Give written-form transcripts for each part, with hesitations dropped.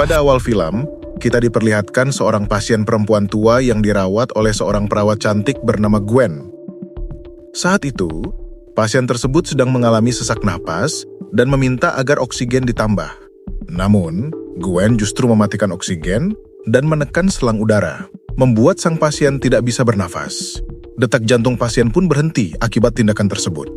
Pada awal film, kita diperlihatkan seorang pasien perempuan tua yang dirawat oleh seorang perawat cantik bernama Gwen. Saat itu, pasien tersebut sedang mengalami sesak napas dan meminta agar oksigen ditambah. Namun, Gwen justru mematikan oksigen dan menekan selang udara, membuat sang pasien tidak bisa bernafas. Detak jantung pasien pun berhenti akibat tindakan tersebut.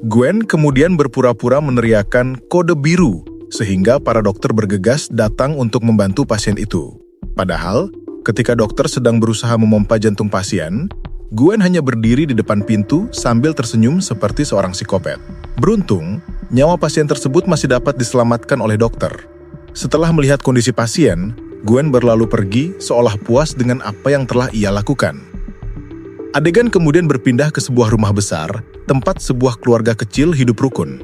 Gwen kemudian berpura-pura meneriakkan kode biru sehingga para dokter bergegas datang untuk membantu pasien itu. Padahal, ketika dokter sedang berusaha memompa jantung pasien, Gwen hanya berdiri di depan pintu sambil tersenyum seperti seorang psikopat. Beruntung, nyawa pasien tersebut masih dapat diselamatkan oleh dokter. Setelah melihat kondisi pasien, Gwen berlalu pergi seolah puas dengan apa yang telah ia lakukan. Adegan kemudian berpindah ke sebuah rumah besar, tempat sebuah keluarga kecil hidup rukun.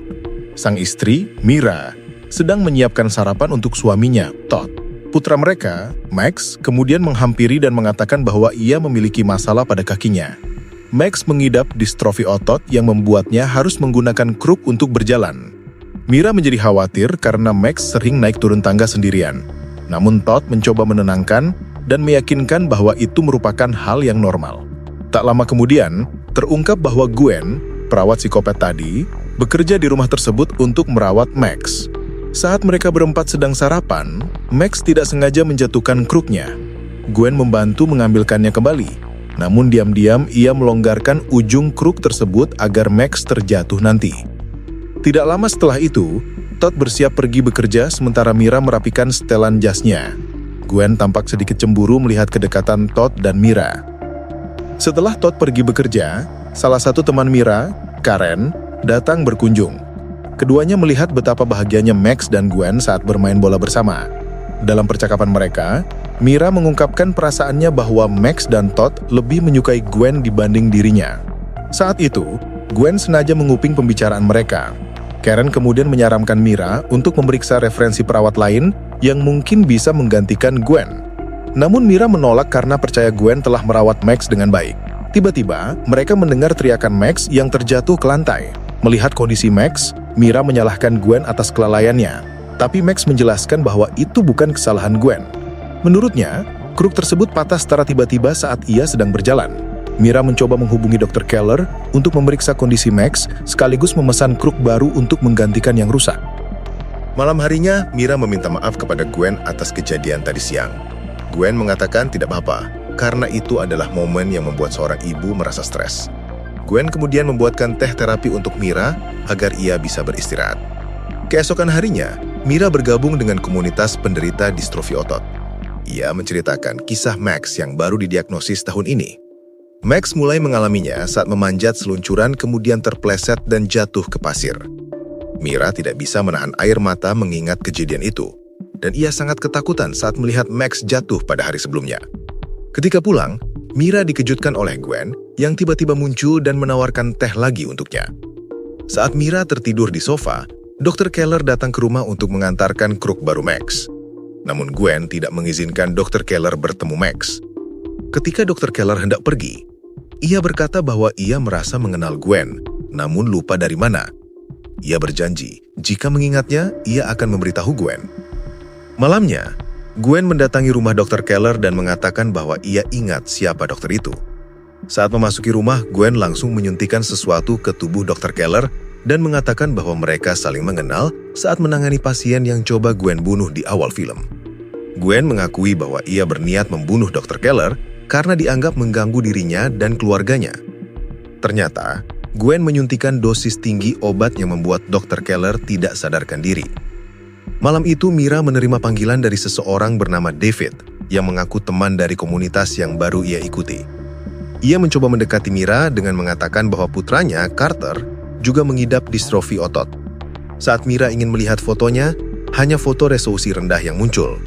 Sang istri, Mira, sedang menyiapkan sarapan untuk suaminya, Todd. Putra mereka, Max, kemudian menghampiri dan mengatakan bahwa ia memiliki masalah pada kakinya. Max mengidap distrofi otot yang membuatnya harus menggunakan kruk untuk berjalan. Mira menjadi khawatir karena Max sering naik turun tangga sendirian. Namun Todd mencoba menenangkan dan meyakinkan bahwa itu merupakan hal yang normal. Tak lama kemudian, terungkap bahwa Gwen, perawat psikopat tadi, bekerja di rumah tersebut untuk merawat Max. Saat mereka berempat sedang sarapan, Max tidak sengaja menjatuhkan kruknya. Gwen membantu mengambilkannya kembali. Namun diam-diam ia melonggarkan ujung kruk tersebut agar Max terjatuh nanti. Tidak lama setelah itu, Todd bersiap pergi bekerja sementara Mira merapikan setelan jasnya. Gwen tampak sedikit cemburu melihat kedekatan Todd dan Mira. Setelah Todd pergi bekerja, salah satu teman Mira, Karen, datang berkunjung. Keduanya melihat betapa bahagianya Max dan Gwen saat bermain bola bersama. Dalam percakapan mereka, Mira mengungkapkan perasaannya bahwa Max dan Todd lebih menyukai Gwen dibanding dirinya. Saat itu, Gwen sengaja menguping pembicaraan mereka. Karen kemudian menyarankan Mira untuk memeriksa referensi perawat lain yang mungkin bisa menggantikan Gwen. Namun Mira menolak karena percaya Gwen telah merawat Max dengan baik. Tiba-tiba, mereka mendengar teriakan Max yang terjatuh ke lantai. Melihat kondisi Max, Mira menyalahkan Gwen atas kelalaiannya. Tapi Max menjelaskan bahwa itu bukan kesalahan Gwen. Menurutnya, kruk tersebut patah secara tiba-tiba saat ia sedang berjalan. Mira mencoba menghubungi Dr. Keller untuk memeriksa kondisi Max, sekaligus memesan kruk baru untuk menggantikan yang rusak. Malam harinya, Mira meminta maaf kepada Gwen atas kejadian tadi siang. Gwen mengatakan tidak apa-apa, karena itu adalah momen yang membuat seorang ibu merasa stres. Gwen kemudian membuatkan teh terapi untuk Mira agar ia bisa beristirahat. Keesokan harinya, Mira bergabung dengan komunitas penderita distrofi otot. Ia menceritakan kisah Max yang baru didiagnosis tahun ini. Max mulai mengalaminya saat memanjat seluncuran kemudian terpleset dan jatuh ke pasir. Mira tidak bisa menahan air mata mengingat kejadian itu. Dan ia sangat ketakutan saat melihat Max jatuh pada hari sebelumnya. Ketika pulang, Mira dikejutkan oleh Gwen yang tiba-tiba muncul dan menawarkan teh lagi untuknya. Saat Mira tertidur di sofa, Dr. Keller datang ke rumah untuk mengantarkan kruk baru Max. Namun Gwen tidak mengizinkan Dr. Keller bertemu Max. Ketika Dr. Keller hendak pergi, ia berkata bahwa ia merasa mengenal Gwen, namun lupa dari mana. Ia berjanji, jika mengingatnya, ia akan memberitahu Gwen. Malamnya, Gwen mendatangi rumah Dr. Keller dan mengatakan bahwa ia ingat siapa dokter itu. Saat memasuki rumah, Gwen langsung menyuntikkan sesuatu ke tubuh Dr. Keller dan mengatakan bahwa mereka saling mengenal saat menangani pasien yang coba Gwen bunuh di awal film. Gwen mengakui bahwa ia berniat membunuh Dr. Keller karena dianggap mengganggu dirinya dan keluarganya. Ternyata, Gwen menyuntikkan dosis tinggi obat yang membuat Dr. Keller tidak sadarkan diri. Malam itu Mira menerima panggilan dari seseorang bernama David yang mengaku teman dari komunitas yang baru ia ikuti. Ia mencoba mendekati Mira dengan mengatakan bahwa putranya, Carter, juga mengidap distrofi otot. Saat Mira ingin melihat fotonya, hanya foto resolusi rendah yang muncul.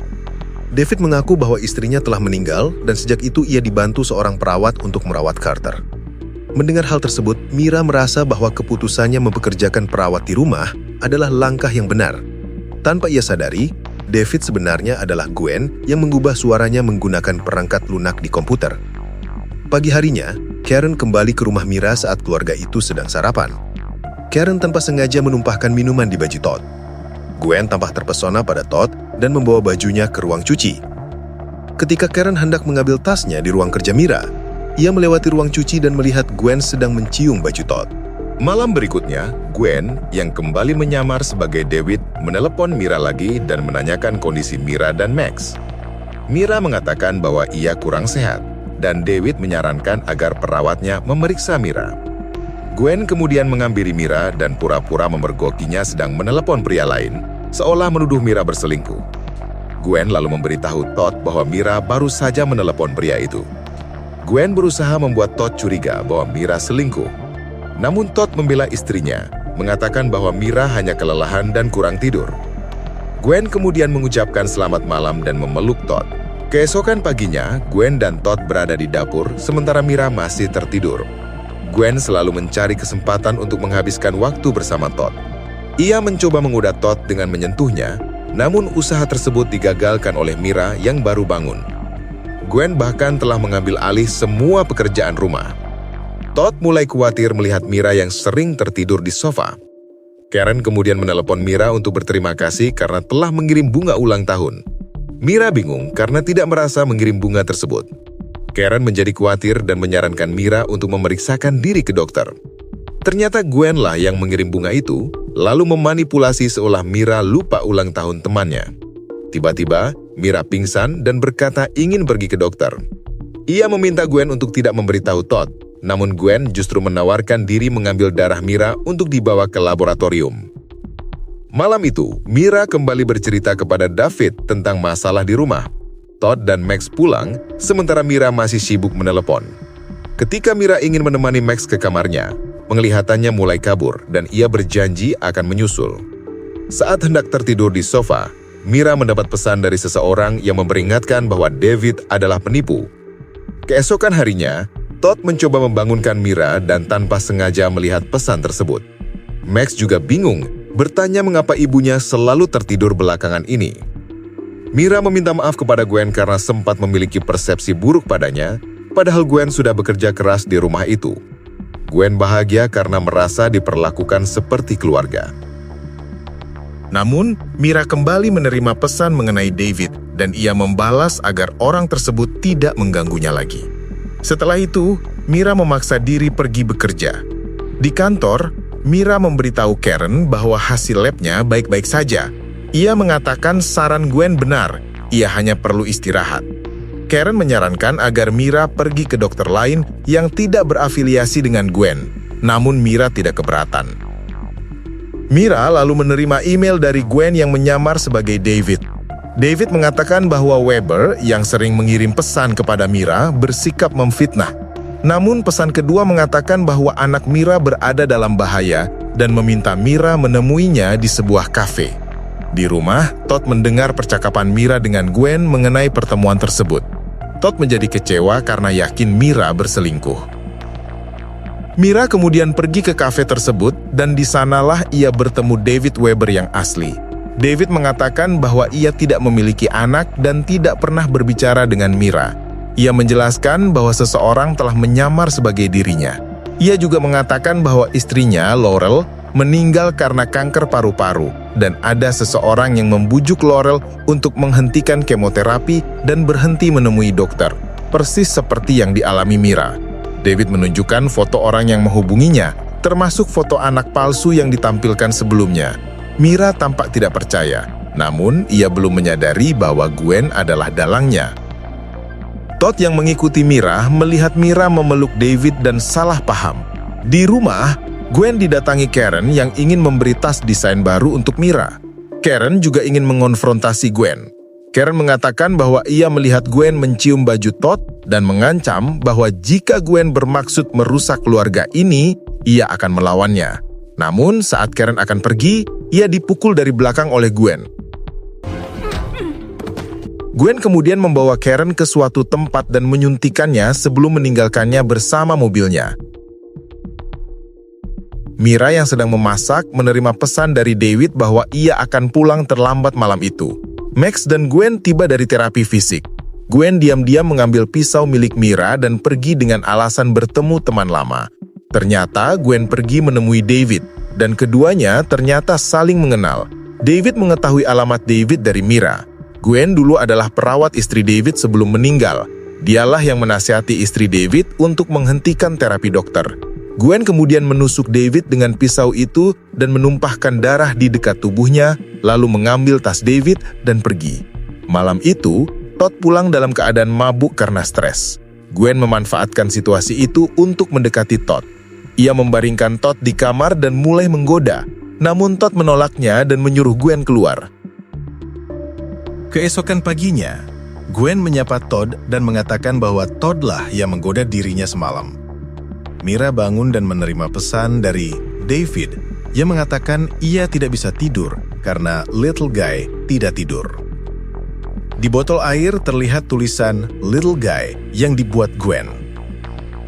David mengaku bahwa istrinya telah meninggal dan sejak itu ia dibantu seorang perawat untuk merawat Carter. Mendengar hal tersebut, Mira merasa bahwa keputusannya mempekerjakan perawat di rumah adalah langkah yang benar. Tanpa ia sadari, David sebenarnya adalah Gwen yang mengubah suaranya menggunakan perangkat lunak di komputer. Pagi harinya, Karen kembali ke rumah Mira saat keluarga itu sedang sarapan. Karen tanpa sengaja menumpahkan minuman di baju Todd. Gwen tampak terpesona pada Todd dan membawa bajunya ke ruang cuci. Ketika Karen hendak mengambil tasnya di ruang kerja Mira, ia melewati ruang cuci dan melihat Gwen sedang mencium baju Todd. Malam berikutnya, Gwen yang kembali menyamar sebagai David menelepon Mira lagi dan menanyakan kondisi Mira dan Max. Mira mengatakan bahwa ia kurang sehat, dan David menyarankan agar perawatnya memeriksa Mira. Gwen kemudian menghampiri Mira dan pura-pura memergokinya sedang menelepon pria lain, seolah menuduh Mira berselingkuh. Gwen lalu memberitahu Todd bahwa Mira baru saja menelepon pria itu. Gwen berusaha membuat Todd curiga bahwa Mira selingkuh. Namun Todd membela istrinya, mengatakan bahwa Mira hanya kelelahan dan kurang tidur. Gwen kemudian mengucapkan selamat malam dan memeluk Todd. Keesokan paginya, Gwen dan Todd berada di dapur, sementara Mira masih tertidur. Gwen selalu mencari kesempatan untuk menghabiskan waktu bersama Todd. Ia mencoba menggoda Todd dengan menyentuhnya, namun usaha tersebut digagalkan oleh Mira yang baru bangun. Gwen bahkan telah mengambil alih semua pekerjaan rumah. Todd mulai khawatir melihat Mira yang sering tertidur di sofa. Karen kemudian menelepon Mira untuk berterima kasih karena telah mengirim bunga ulang tahun. Mira bingung karena tidak merasa mengirim bunga tersebut. Karen menjadi khawatir dan menyarankan Mira untuk memeriksakan diri ke dokter. Ternyata Gwen lah yang mengirim bunga itu, lalu memanipulasi seolah Mira lupa ulang tahun temannya. Tiba-tiba, Mira pingsan dan berkata ingin pergi ke dokter. Ia meminta Gwen untuk tidak memberitahu Todd, namun Gwen justru menawarkan diri mengambil darah Mira untuk dibawa ke laboratorium. Malam itu, Mira kembali bercerita kepada David tentang masalah di rumah. Todd dan Max pulang, sementara Mira masih sibuk menelepon. Ketika Mira ingin menemani Max ke kamarnya, penglihatannya mulai kabur dan ia berjanji akan menyusul. Saat hendak tertidur di sofa, Mira mendapat pesan dari seseorang yang memperingatkan bahwa David adalah penipu. Keesokan harinya, Todd mencoba membangunkan Mira dan tanpa sengaja melihat pesan tersebut. Max juga bingung, bertanya mengapa ibunya selalu tertidur belakangan ini. Mira meminta maaf kepada Gwen karena sempat memiliki persepsi buruk padanya, padahal Gwen sudah bekerja keras di rumah itu. Gwen bahagia karena merasa diperlakukan seperti keluarga. Namun, Mira kembali menerima pesan mengenai David dan ia membalas agar orang tersebut tidak mengganggunya lagi. Setelah itu, Mira memaksa diri pergi bekerja. Di kantor, Mira memberitahu Karen bahwa hasil labnya baik-baik saja. Ia mengatakan saran Gwen benar, ia hanya perlu istirahat. Karen menyarankan agar Mira pergi ke dokter lain yang tidak berafiliasi dengan Gwen, namun Mira tidak keberatan. Mira lalu menerima email dari Gwen yang menyamar sebagai David. David mengatakan bahwa Weber yang sering mengirim pesan kepada Mira bersikap memfitnah. Namun pesan kedua mengatakan bahwa anak Mira berada dalam bahaya dan meminta Mira menemuinya di sebuah kafe. Di rumah, Todd mendengar percakapan Mira dengan Gwen mengenai pertemuan tersebut. Todd menjadi kecewa karena yakin Mira berselingkuh. Mira kemudian pergi ke kafe tersebut dan di sanalah ia bertemu David Weber yang asli. David mengatakan bahwa ia tidak memiliki anak dan tidak pernah berbicara dengan Mira. Ia menjelaskan bahwa seseorang telah menyamar sebagai dirinya. Ia juga mengatakan bahwa istrinya, Laurel, meninggal karena kanker paru-paru dan ada seseorang yang membujuk Laurel untuk menghentikan kemoterapi dan berhenti menemui dokter, persis seperti yang dialami Mira. David menunjukkan foto orang yang menghubunginya, termasuk foto anak palsu yang ditampilkan sebelumnya. Mira tampak tidak percaya, namun ia belum menyadari bahwa Gwen adalah dalangnya. Todd yang mengikuti Mira melihat Mira memeluk David dan salah paham. Di rumah, Gwen didatangi Karen yang ingin memberi tas desain baru untuk Mira. Karen juga ingin mengonfrontasi Gwen. Karen mengatakan bahwa ia melihat Gwen mencium baju Todd dan mengancam bahwa jika Gwen bermaksud merusak keluarga ini, ia akan melawannya. Namun saat Karen akan pergi, ia dipukul dari belakang oleh Gwen. Gwen kemudian membawa Karen ke suatu tempat dan menyuntikannya sebelum meninggalkannya bersama mobilnya. Mira yang sedang memasak menerima pesan dari David bahwa ia akan pulang terlambat malam itu. Max dan Gwen tiba dari terapi fisik. Gwen diam-diam mengambil pisau milik Mira dan pergi dengan alasan bertemu teman lama. Ternyata Gwen pergi menemui David, dan keduanya ternyata saling mengenal. David mengetahui alamat David dari Mira. Gwen dulu adalah perawat istri David sebelum meninggal. Dialah yang menasihati istri David untuk menghentikan terapi dokter. Gwen kemudian menusuk David dengan pisau itu dan menumpahkan darah di dekat tubuhnya, lalu mengambil tas David dan pergi. Malam itu, Todd pulang dalam keadaan mabuk karena stres. Gwen memanfaatkan situasi itu untuk mendekati Todd. Ia membaringkan Todd di kamar dan mulai menggoda, namun Todd menolaknya dan menyuruh Gwen keluar. Keesokan paginya, Gwen menyapa Todd dan mengatakan bahwa Toddlah yang menggoda dirinya semalam. Mira bangun dan menerima pesan dari David yang mengatakan ia tidak bisa tidur karena little guy tidak tidur. Di botol air terlihat tulisan little guy yang dibuat Gwen.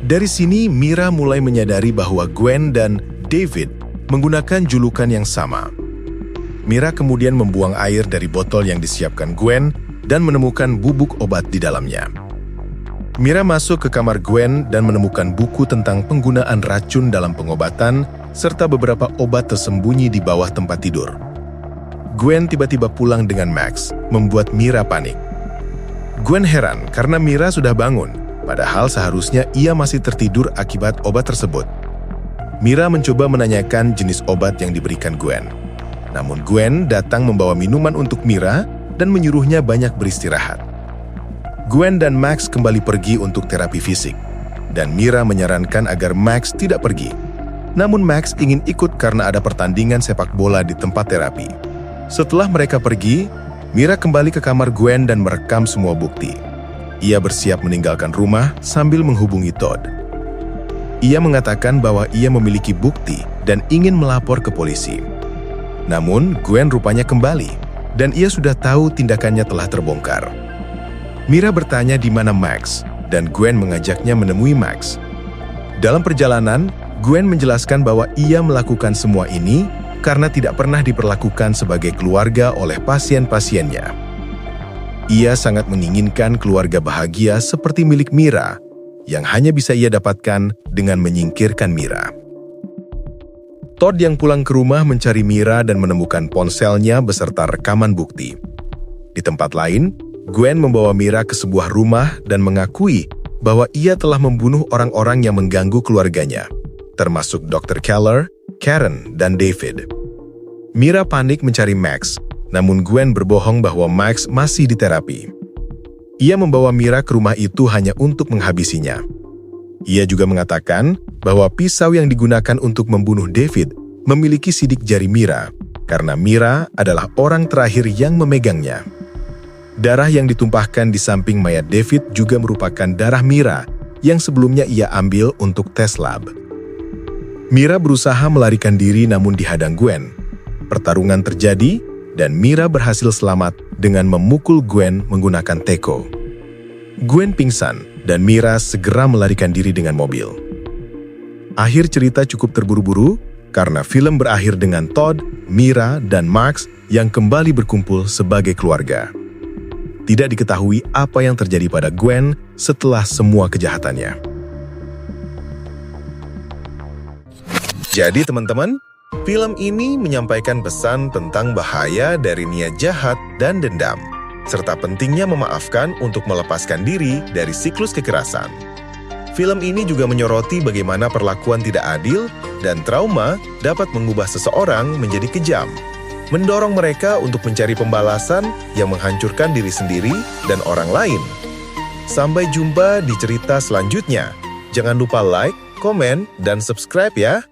Dari sini Mira mulai menyadari bahwa Gwen dan David menggunakan julukan yang sama. Mira kemudian membuang air dari botol yang disiapkan Gwen dan menemukan bubuk obat di dalamnya. Mira masuk ke kamar Gwen dan menemukan buku tentang penggunaan racun dalam pengobatan serta beberapa obat tersembunyi di bawah tempat tidur. Gwen tiba-tiba pulang dengan Max, membuat Mira panik. Gwen heran karena Mira sudah bangun, padahal seharusnya ia masih tertidur akibat obat tersebut. Mira mencoba menanyakan jenis obat yang diberikan Gwen. Namun Gwen datang membawa minuman untuk Mira dan menyuruhnya banyak beristirahat. Gwen dan Max kembali pergi untuk terapi fisik, dan Mira menyarankan agar Max tidak pergi. Namun Max ingin ikut karena ada pertandingan sepak bola di tempat terapi. Setelah mereka pergi, Mira kembali ke kamar Gwen dan merekam semua bukti. Ia bersiap meninggalkan rumah sambil menghubungi Todd. Ia mengatakan bahwa ia memiliki bukti dan ingin melapor ke polisi. Namun, Gwen rupanya kembali, dan ia sudah tahu tindakannya telah terbongkar. Mira bertanya di mana Max, dan Gwen mengajaknya menemui Max. Dalam perjalanan, Gwen menjelaskan bahwa ia melakukan semua ini karena tidak pernah diperlakukan sebagai keluarga oleh pasien-pasiennya. Ia sangat menginginkan keluarga bahagia seperti milik Mira, yang hanya bisa ia dapatkan dengan menyingkirkan Mira. Todd yang pulang ke rumah mencari Mira dan menemukan ponselnya beserta rekaman bukti. Di tempat lain, Gwen membawa Mira ke sebuah rumah dan mengakui bahwa ia telah membunuh orang-orang yang mengganggu keluarganya, termasuk Dr. Keller, Karen, dan David. Mira panik mencari Max, namun Gwen berbohong bahwa Max masih di terapi. Ia membawa Mira ke rumah itu hanya untuk menghabisinya. Ia juga mengatakan bahwa pisau yang digunakan untuk membunuh David memiliki sidik jari Mira, karena Mira adalah orang terakhir yang memegangnya. Darah yang ditumpahkan di samping mayat David juga merupakan darah Mira yang sebelumnya ia ambil untuk tes lab. Mira berusaha melarikan diri namun dihadang Gwen. Pertarungan terjadi dan Mira berhasil selamat dengan memukul Gwen menggunakan teko. Gwen pingsan dan Mira segera melarikan diri dengan mobil. Akhir cerita cukup terburu-buru karena film berakhir dengan Todd, Mira, dan Max yang kembali berkumpul sebagai keluarga. Tidak diketahui apa yang terjadi pada Gwen setelah semua kejahatannya. Jadi teman-teman, film ini menyampaikan pesan tentang bahaya dari niat jahat dan dendam, serta pentingnya memaafkan untuk melepaskan diri dari siklus kekerasan. Film ini juga menyoroti bagaimana perlakuan tidak adil dan trauma dapat mengubah seseorang menjadi kejam, mendorong mereka untuk mencari pembalasan yang menghancurkan diri sendiri dan orang lain. Sampai jumpa di cerita selanjutnya. Jangan lupa like, komen, dan subscribe ya!